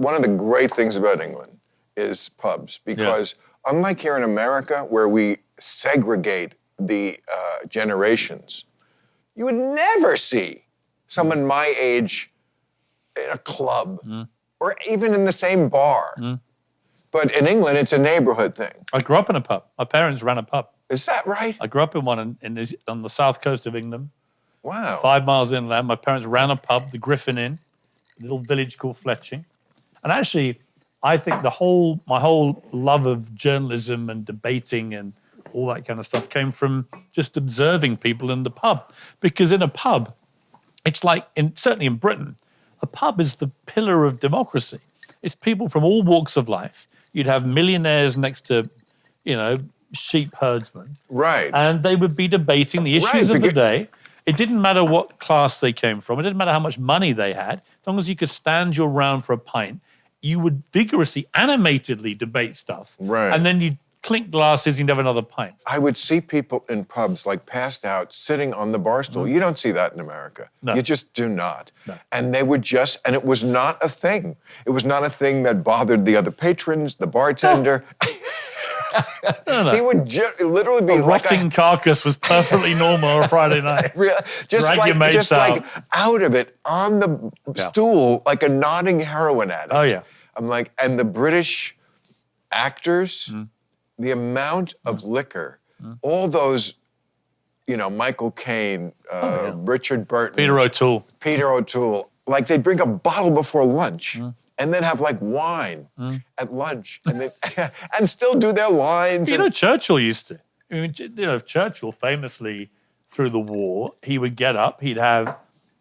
one of the great things about England is pubs, because unlike here in America, where we segregate the generations, you would never see someone my age in a club or even in the same bar. But in England, it's a neighborhood thing. I grew up in a pub. My parents ran a pub. Is that right? I grew up in one on the south coast of England. Wow. 5 miles inland. My parents ran a pub, the Griffin Inn, a little village called Fletching. And actually, I think my whole love of journalism and debating and all that kind of stuff came from just observing people in the pub. Because in a pub, it's like, certainly in Britain, a pub is the pillar of democracy. It's people from all walks of life. You'd have millionaires next to, sheep herdsmen. Right. And they would be debating the issues of the day. It didn't matter what class they came from. It didn't matter how much money they had. As long as you could stand your ground for a pint, you would vigorously, animatedly debate stuff. Right. And then you'd clink glasses, you'd have another pint. I would see people in pubs, like passed out, sitting on the bar stool. You don't see that in America. No. You just do not. No. And they would and it was not a thing. It was not a thing that bothered the other patrons, the bartender. No. He would literally be a rotting carcass was perfectly normal on a Friday night. just Drag like your mates out. out of it on the stool, like a nodding heroin addict. Oh, yeah. I'm like, and the British actors, the amount of liquor, all those, Michael Caine, Richard Burton, Peter O'Toole, like they'd bring a bottle before lunch. And then have like wine at lunch, and then and still do their lines. Churchill used to. I mean, Churchill famously, through the war, he would get up, he'd have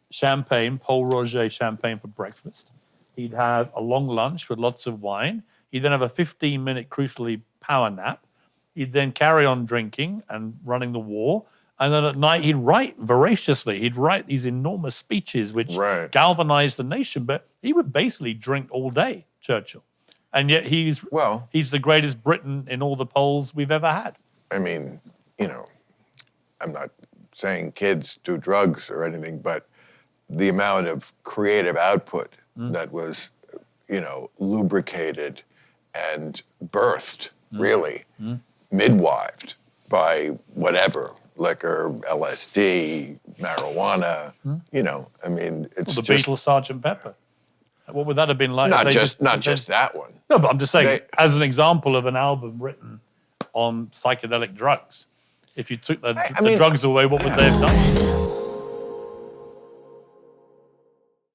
champagne, Pol Roger champagne for breakfast. He'd have a long lunch with lots of wine. He'd then have a 15-minute, crucially, power nap. He'd then carry on drinking and running the war. And then at night, he'd write voraciously. He'd write these enormous speeches which galvanized the nation. But he would basically drink all day, Churchill. And yet he's the greatest Briton in all the polls we've ever had. I mean, I'm not saying kids do drugs or anything, but the amount of creative output that was, lubricated and birthed, really, midwifed by whatever, liquor, LSD, marijuana, I mean, it's the Beatles, Sgt. Pepper. What would that have been like? Not just that one. No, but I'm just saying, as an example of an album written on psychedelic drugs, if you took the drugs away, what would they have done?